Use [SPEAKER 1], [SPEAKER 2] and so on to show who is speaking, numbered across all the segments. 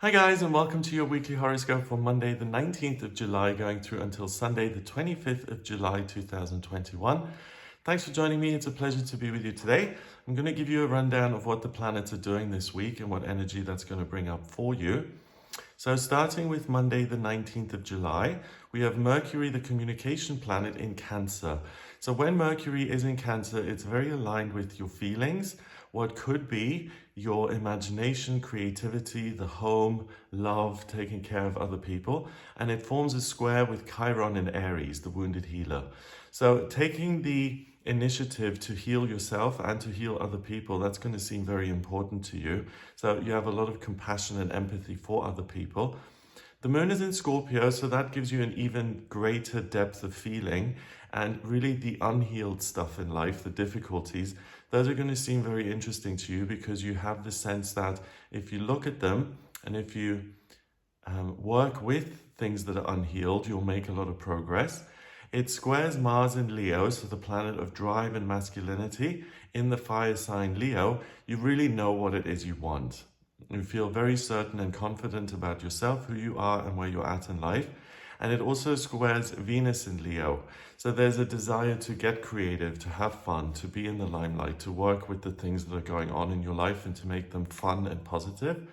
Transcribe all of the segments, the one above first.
[SPEAKER 1] Hi guys, and welcome to your weekly horoscope for Monday the 19th of July going through until Sunday the 25th of July 2021. Thanks for joining me. It's a pleasure to be with you today. I'm going to give you a rundown of what the planets are doing this week and what energy that's going to bring up for you. So starting with Monday the 19th of July, we have Mercury, the communication planet, in Cancer. So when Mercury is in Cancer, it's very aligned with your feelings, what could be your imagination, creativity, the home, love, taking care of other people. And it forms a square with Chiron in Aries, the wounded healer. So taking the initiative to heal yourself and to heal other people, that's going to seem very important to you. So you have a lot of compassion and empathy for other people. The moon is in Scorpio, so that gives you an even greater depth of feeling, and really the unhealed stuff in life, the difficulties, those are going to seem very interesting to you because you have the sense that if you look at them and if you work with things that are unhealed, you'll make a lot of progress. It squares Mars in Leo, so the planet of drive and masculinity. In the fire sign Leo, you really know what it is you want. You feel very certain and confident about yourself, who you are and where you're at in life. And it also squares Venus in Leo. So there's a desire to get creative, to have fun, to be in the limelight, to work with the things that are going on in your life and to make them fun and positive.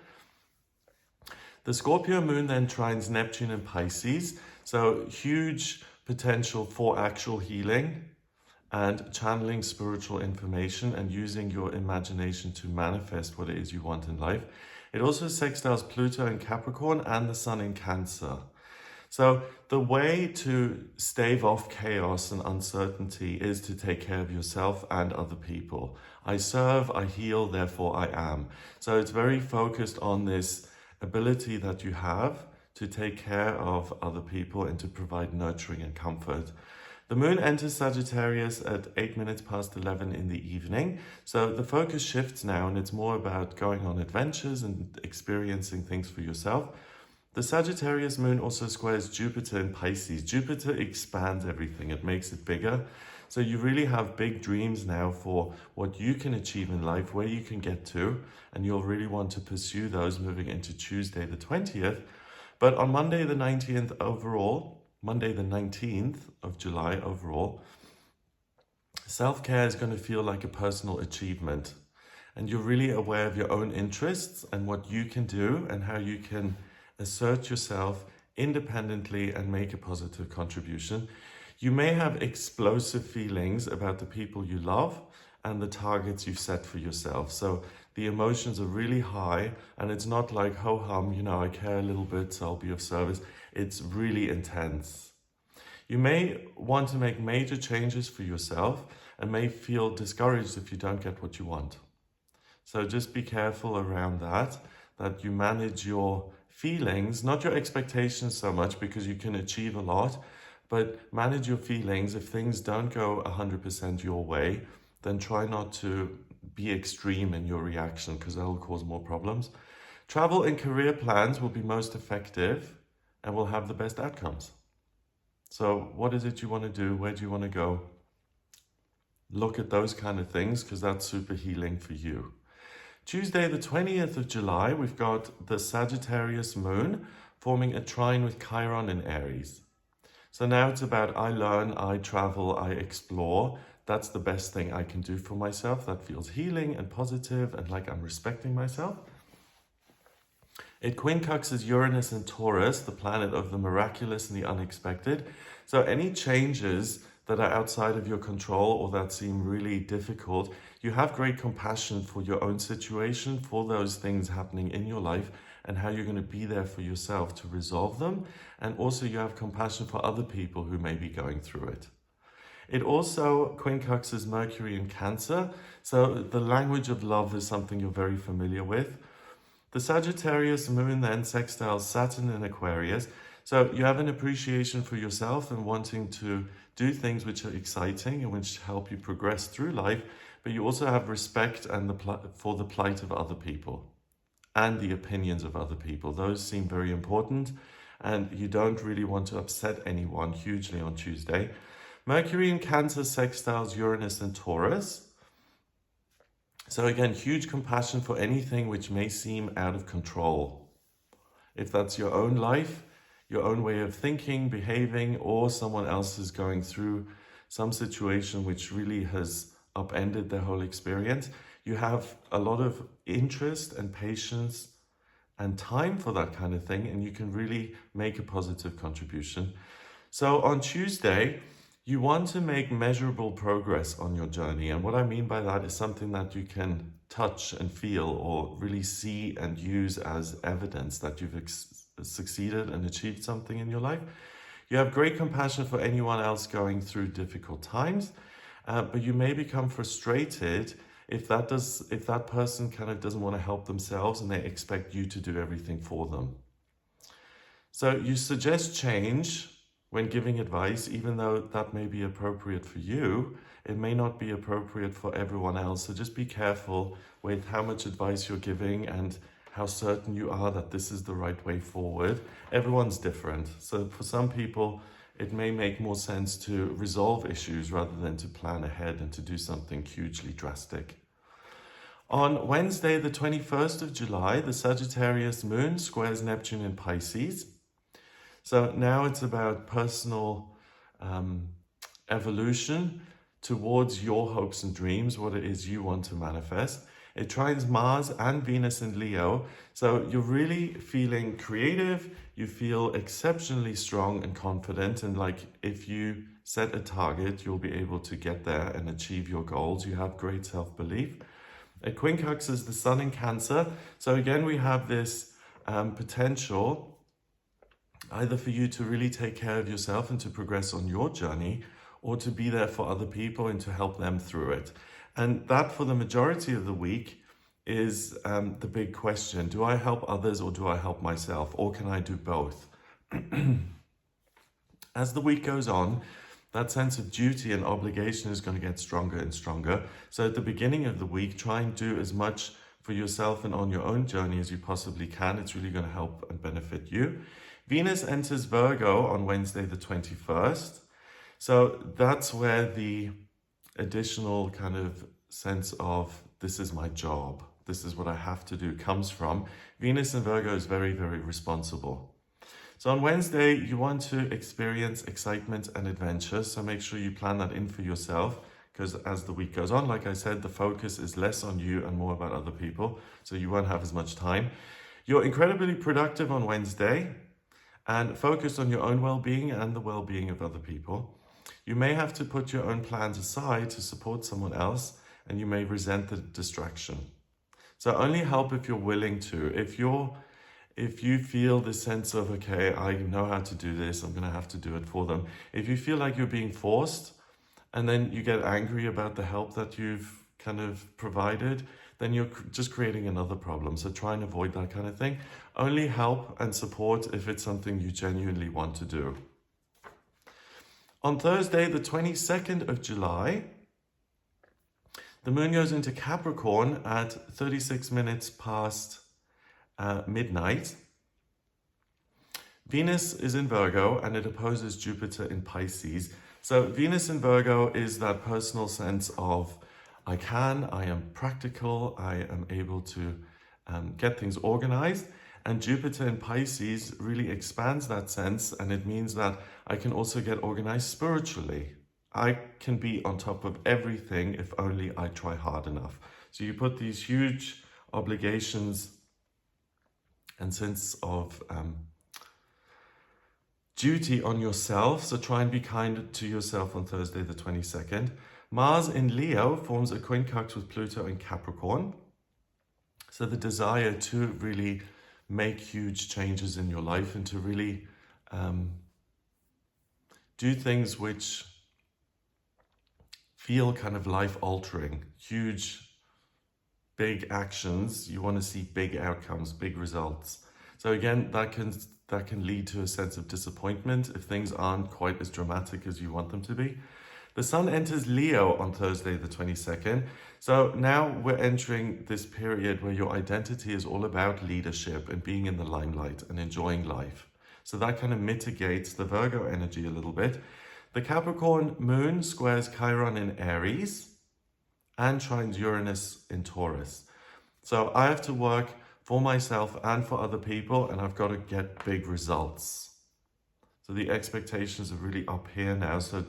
[SPEAKER 1] The Scorpio moon then trines Neptune in Pisces. So huge potential for actual healing and channeling spiritual information and using your imagination to manifest what it is you want in life. It also sextiles Pluto in Capricorn and the Sun in Cancer. So the way to stave off chaos and uncertainty is to take care of yourself and other people. I serve, I heal, therefore I am. So it's very focused on this ability that you have to take care of other people and to provide nurturing and comfort. The moon enters Sagittarius at 8 minutes past 11 in the evening. So the focus shifts now and it's more about going on adventures and experiencing things for yourself. The Sagittarius moon also squares Jupiter in Pisces. Jupiter expands everything. It makes it bigger. So you really have big dreams now for what you can achieve in life, where you can get to, and you'll really want to pursue those moving into Tuesday the 20th. But on Monday the 19th of July overall, self-care is going to feel like a personal achievement. And you're really aware of your own interests and what you can do and how you can assert yourself independently and make a positive contribution. You may have explosive feelings about the people you love and the targets you've set for yourself. So the emotions are really high and it's not like ho-hum, I care a little bit, so I'll be of service. It's really intense. You may want to make major changes for yourself and may feel discouraged if you don't get what you want. So just be careful around that you manage your feelings, not your expectations so much, because you can achieve a lot, but manage your feelings. If things don't go 100% your way, then try not to be extreme in your reaction because that will cause more problems. Travel and career plans will be most effective and will have the best outcomes. So what is it you want to do? Where do you want to go? Look at those kind of things because that's super healing for you. Tuesday, the 20th of July, we've got the Sagittarius moon forming a trine with Chiron in Aries. So now it's about I learn, I travel, I explore. That's the best thing I can do for myself. That feels healing and positive and like I'm respecting myself. It quincunxes Uranus and Taurus, the planet of the miraculous and the unexpected. So any changes that are outside of your control or that seem really difficult, you have great compassion for your own situation, for those things happening in your life and how you're going to be there for yourself to resolve them. And also you have compassion for other people who may be going through it. It also quincunxes Mercury in Cancer. So the language of love is something you're very familiar with. The Sagittarius moon then sextiles Saturn in Aquarius. So you have an appreciation for yourself and wanting to do things which are exciting and which help you progress through life, but you also have respect and for the plight of other people and the opinions of other people. Those seem very important and you don't really want to upset anyone hugely on Tuesday. Mercury in Cancer sextiles Uranus and Taurus. So again, huge compassion for anything which may seem out of control. if that's your own life, your own way of thinking, behaving, or someone else is going through some situation which really has upended their whole experience. You have a lot of interest and patience and time for that kind of thing, and you can really make a positive contribution. So on Tuesday, you want to make measurable progress on your journey. And what I mean by that is something that you can touch and feel or really see and use as evidence that you've succeeded and achieved something in your life. You have great compassion for anyone else going through difficult times, but you may become frustrated if that person kind of doesn't want to help themselves and they expect you to do everything for them. So you suggest change when giving advice, even though that may be appropriate for you, it may not be appropriate for everyone else. So just be careful with how much advice you're giving and how certain you are that this is the right way forward. Everyone's different. So for some people, it may make more sense to resolve issues rather than to plan ahead and to do something hugely drastic. On Wednesday, the 21st of July, the Sagittarius moon squares Neptune in Pisces. So now it's about personal evolution towards your hopes and dreams, what it is you want to manifest. It trines Mars and Venus in Leo. So you're really feeling creative. You feel exceptionally strong and confident. And like if you set a target, you'll be able to get there and achieve your goals. You have great self-belief. It quincunxes the Sun in Cancer. So again, we have this potential either for you to really take care of yourself and to progress on your journey, or to be there for other people and to help them through it. And that, for the majority of the week, is the big question. Do I help others or do I help myself? Or can I do both? As the week goes on, that sense of duty and obligation is going to get stronger and stronger. So at the beginning of the week, try and do as much for yourself and on your own journey as you possibly can. It's really going to help and benefit you. Venus enters Virgo on Wednesday the 21st. So that's where the additional kind of sense of this is my job, this is what I have to do comes from. Venus in Virgo is very, very responsible. So on Wednesday, you want to experience excitement and adventure. So make sure you plan that in for yourself, because as the week goes on, like I said, the focus is less on you and more about other people. So you won't have as much time. You're incredibly productive on Wednesday and focused on your own well-being and the well-being of other people. You may have to put your own plans aside to support someone else, and you may resent the distraction. So only help if you're willing to. If you feel this sense of, okay, I know how to do this, I'm going to have to do it for them. If you feel like you're being forced and then you get angry about the help that you've kind of provided, then you're just creating another problem. So try and avoid that kind of thing. Only help and support if it's something you genuinely want to do. On Thursday, the 22nd of July, the moon goes into Capricorn at 36 minutes past midnight. Venus is in Virgo and it opposes Jupiter in Pisces. So Venus in Virgo is that personal sense of I am practical, I am able to get things organized. And Jupiter in Pisces really expands that sense, and it means that I can also get organized spiritually. I can be on top of everything if only I try hard enough. So you put these huge obligations and sense of duty on yourself. So try and be kind to yourself on Thursday the 22nd. Mars in Leo forms a quincunx with Pluto in Capricorn. So the desire to really make huge changes in your life and to really do things which feel kind of life-altering, huge, big actions. You want to see big outcomes, big results. So again, that can lead to a sense of disappointment if things aren't quite as dramatic as you want them to be. The Sun enters Leo on Thursday the 22nd. So now we're entering this period where your identity is all about leadership and being in the limelight and enjoying life. So that kind of mitigates the Virgo energy a little bit. The Capricorn moon squares Chiron in Aries and trines Uranus in Taurus. So I have to work for myself and for other people, and I've got to get big results. So the expectations are really up here now. So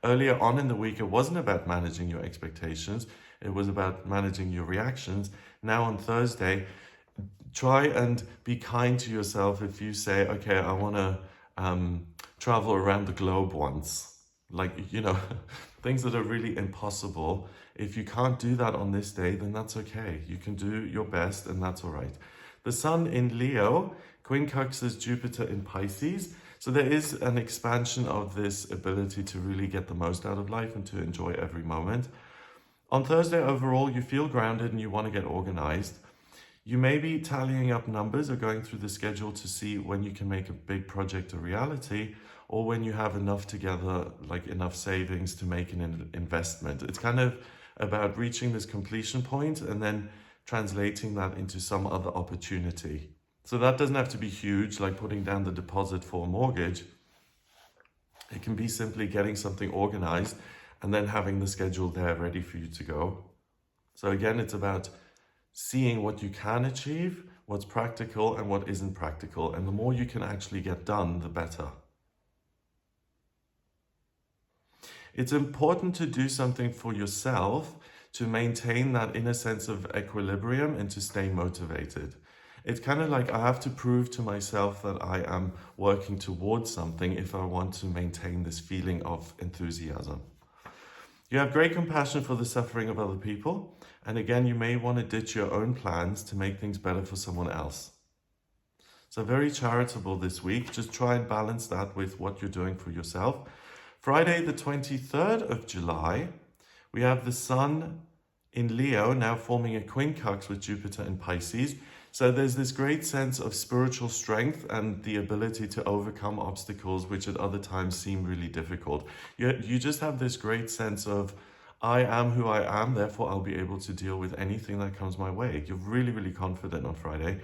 [SPEAKER 1] earlier on in the week, it wasn't about managing your expectations. It was about managing your reactions. Now on Thursday, try and be kind to yourself. If you say, okay, I want to travel around the globe once, like, things that are really impossible. If you can't do that on this day, then that's okay. You can do your best, and that's all right. The Sun in Leo quincunxes Jupiter in Pisces. So there is an expansion of this ability to really get the most out of life and to enjoy every moment. On Thursday, overall, you feel grounded and you want to get organized. You may be tallying up numbers or going through the schedule to see when you can make a big project a reality, or when you have enough together, like enough savings to make an investment. It's kind of about reaching this completion point and then translating that into some other opportunity. So that doesn't have to be huge, like putting down the deposit for a mortgage. It can be simply getting something organized and then having the schedule there ready for you to go. So again, it's about seeing what you can achieve, what's practical and what isn't practical. And the more you can actually get done, the better. It's important to do something for yourself to maintain that inner sense of equilibrium and to stay motivated. It's kind of like I have to prove to myself that I am working towards something if I want to maintain this feeling of enthusiasm. You have great compassion for the suffering of other people. And again, you may want to ditch your own plans to make things better for someone else. So very charitable this week. Just try and balance that with what you're doing for yourself. Friday, the 23rd of July, we have the Sun in Leo now forming a quincunx with Jupiter in Pisces. So there's this great sense of spiritual strength and the ability to overcome obstacles which at other times seem really difficult. You just have this great sense of, I am who I am, therefore I'll be able to deal with anything that comes my way. You're really, really confident on Friday.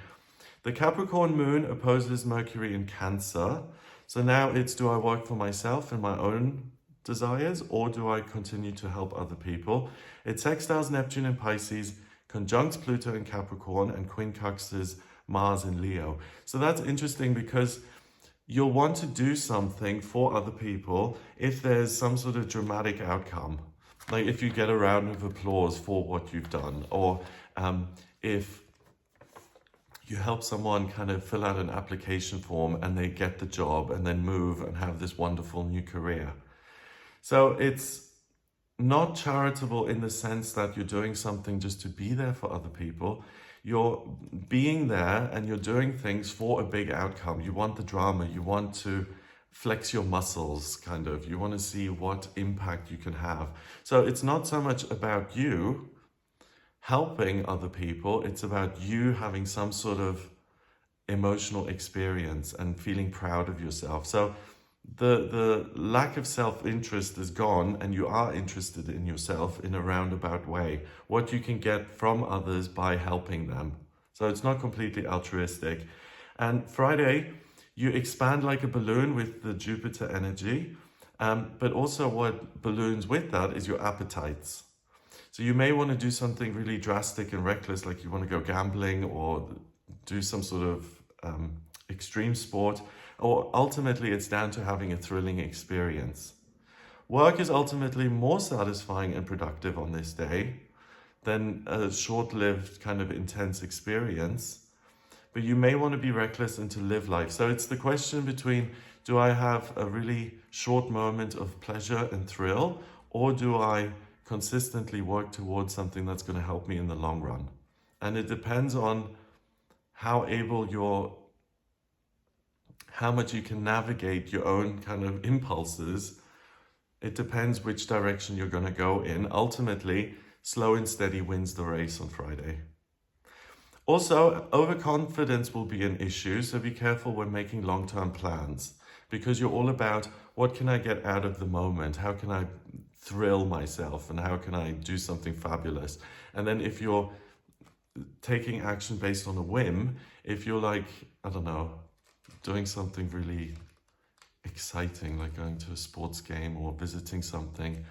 [SPEAKER 1] The Capricorn moon opposes Mercury in Cancer. So now it's, do I work for myself and my own desires, or do I continue to help other people? It sextiles Neptune in Pisces, conjuncts Pluto in Capricorn, and quincunxes Mars in Leo. So that's interesting because you'll want to do something for other people if there's some sort of dramatic outcome. Like if you get a round of applause for what you've done, or if you help someone kind of fill out an application form and they get the job and then move and have this wonderful new career. So it's not charitable in the sense that you're doing something just to be there for other people. You're being there and you're doing things for a big outcome. You want the drama, you want to flex your muscles, kind of. You want to see what impact you can have. So it's not so much about you helping other people, it's about you having some sort of emotional experience and feeling proud of yourself. So the lack of self-interest is gone and you are interested in yourself in a roundabout way, what you can get from others by helping them. So it's not completely altruistic. And Friday, you expand like a balloon with the Jupiter energy, but also what balloons with that is your appetites. So you may want to do something really drastic and reckless, like you want to go gambling or do some sort of extreme sport, or ultimately it's down to having a thrilling experience. Work is ultimately more satisfying and productive on this day than a short-lived kind of intense experience. But you may want to be reckless and to live life. So it's the question between, do I have a really short moment of pleasure and thrill, or do I consistently work towards something that's going to help me in the long run? And it depends on how much you can navigate your own kind of impulses. It depends which direction you're going to go in. Ultimately, slow and steady wins the race on Friday. Also, overconfidence will be an issue, so be careful when making long-term plans, because you're all about what can I get out of the moment? How can I thrill myself and how can I do something fabulous? And then if you're taking action based on a whim, if you're like, I don't know, doing something really exciting, like going to a sports game or visiting something,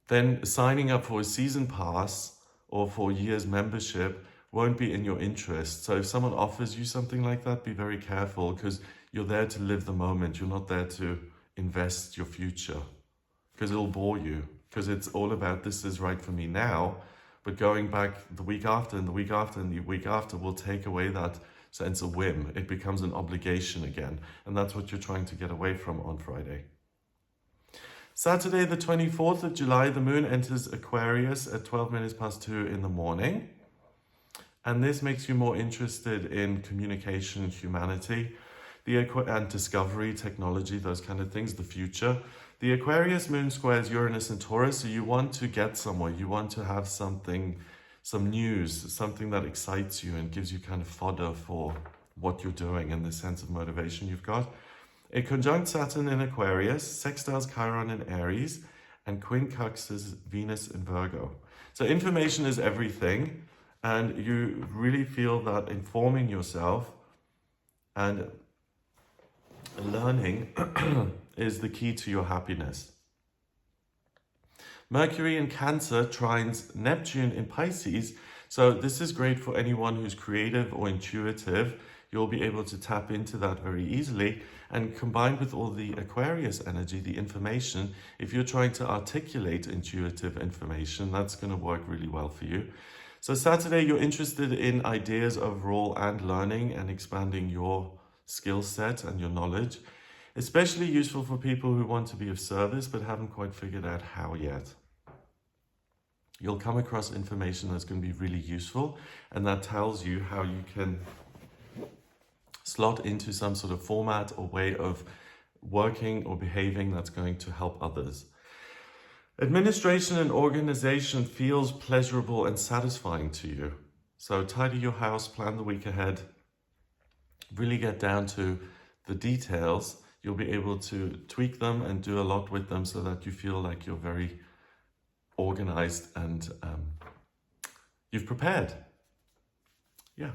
[SPEAKER 1] then signing up for a season pass or for a year's membership won't be in your interest. So if someone offers you something like that, be very careful, because you're there to live the moment. You're not there to invest your future, because it'll bore you, because it's all about this is right for me now. But going back the week after and the week after and the week after will take away that sense of whim. It becomes an obligation again. And that's what you're trying to get away from on Friday. Saturday, the 24th of July, the moon enters Aquarius at 12 minutes past 2 in the morning. And this makes you more interested in communication, humanity, and discovery, technology, those kind of things, the future. The Aquarius moon squares Uranus and Taurus, so you want to get somewhere. You want to have something, some news, something that excites you and gives you kind of fodder for what you're doing and the sense of motivation you've got. It conjunct Saturn in Aquarius, sextiles Chiron in Aries, and quincunxes Venus in Virgo. So information is everything, and you really feel that informing yourself and learning is the key to your happiness. Mercury in Cancer trines Neptune in Pisces, so this is great for anyone who's creative or intuitive. You'll be able to tap into that very easily, and combined with all the Aquarius energy, the information, if you're trying to articulate intuitive information, that's going to work really well for you. So Saturday, you're interested in ideas overall and learning and expanding your skill set and your knowledge, especially useful for people who want to be of service but haven't quite figured out how yet. You'll come across information that's going to be really useful, and that tells you how you can slot into some sort of format or way of working or behaving that's going to help others. Administration and organization feels pleasurable and satisfying to you. So tidy your house, plan the week ahead, really get down to the details. You'll be able to tweak them and do a lot with them so that you feel like you're very organized and you've prepared. Yeah.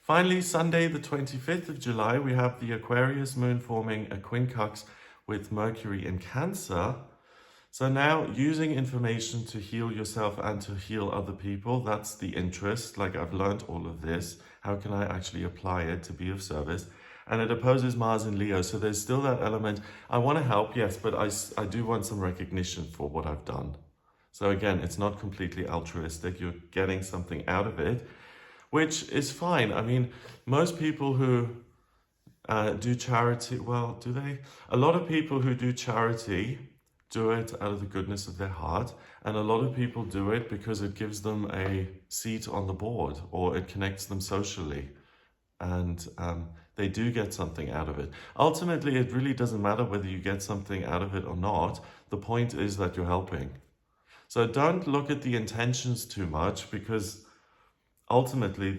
[SPEAKER 1] Finally, Sunday, the 25th of July, we have the Aquarius moon forming a quincunx with Mercury in Cancer. So now, using information to heal yourself and to heal other people, that's the interest. Like, I've learned all of this. How can I actually apply it to be of service? And it opposes Mars in Leo. So there's still that element. I want to help, yes, but I do want some recognition for what I've done. So again, it's not completely altruistic. You're getting something out of it, which is fine. I mean, most people who do charity, well, do they? A lot of people who do charity do it out of the goodness of their heart, and a lot of people do it because it gives them a seat on the board or it connects them socially, and they do get something out of it. Ultimately, it really doesn't matter whether you get something out of it or not. The point is that you're helping. So don't look at the intentions too much, because ultimately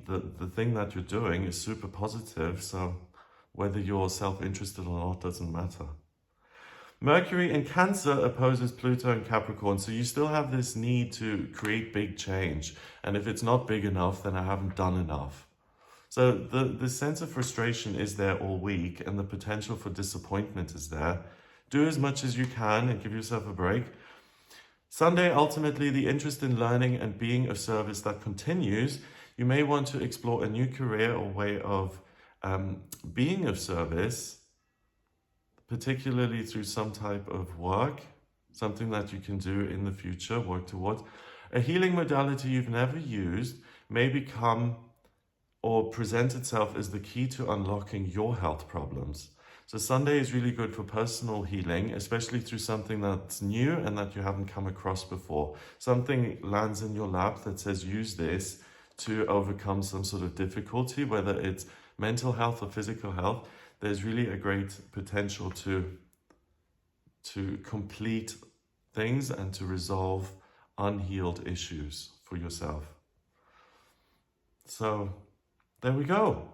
[SPEAKER 1] the thing that you're doing is super positive. So whether you're self-interested or not doesn't matter. Mercury in Cancer opposes Pluto in Capricorn, so you still have this need to create big change. And if it's not big enough, then I haven't done enough. So the sense of frustration is there all week, and the potential for disappointment is there. Do as much as you can and give yourself a break. Sunday, ultimately, the interest in learning and being of service that continues. You may want to explore a new career or way of being of service, particularly through some type of work, something that you can do in the future, work towards. A healing modality you've never used may become or present itself as the key to unlocking your health problems. So Sunday is really good for personal healing, especially through something that's new and that you haven't come across before. Something lands in your lap that says use this to overcome some sort of difficulty, whether it's mental health or physical health. There's really a great potential to complete things and to resolve unhealed issues for yourself. So there we go.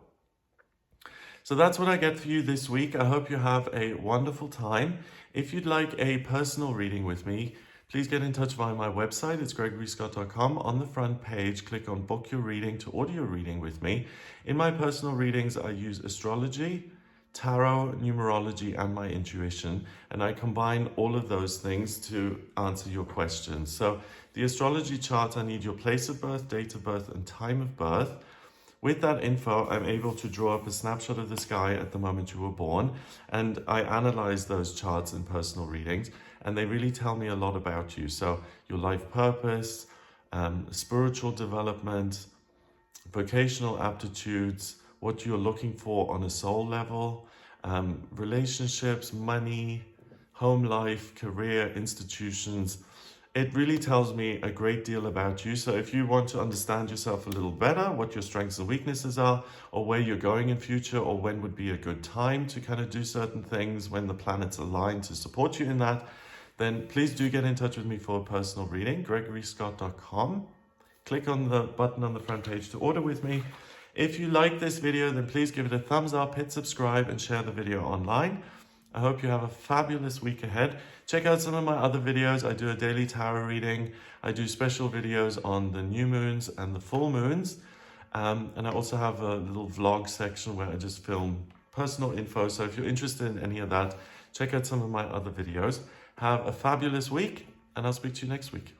[SPEAKER 1] So that's what I get for you this week. I hope you have a wonderful time. If you'd like a personal reading with me, please get in touch via my website. It's gregoryscott.com. On the front page, click on Book Your Reading to order your reading with me. In my personal readings, I use astrology tarot, numerology, and my intuition, and I combine all of those things to answer your questions. So the astrology chart, I need your place of birth, date of birth, and time of birth. With that info, I'm able to draw up a snapshot of the sky at the moment you were born, and I analyze those charts in personal readings, and they really tell me a lot about you. So your life purpose, spiritual development, vocational aptitudes, what you're looking for on a soul level, relationships, money, home life, career, institutions. It really tells me a great deal about you. So if you want to understand yourself a little better, what your strengths and weaknesses are, or where you're going in future, or when would be a good time to kind of do certain things, when the planets align to support you in that, then please do get in touch with me for a personal reading, gregoryscott.com. Click on the button on the front page to order with me. If you like this video, then please give it a thumbs up, hit subscribe, and share the video online. I hope you have a fabulous week ahead. Check out some of my other videos. I do a daily tarot reading. I do special videos on the new moons and the full moons. And I also have a little vlog section where I just film personal info. So if you're interested in any of that, check out some of my other videos. Have a fabulous week, and I'll speak to you next week.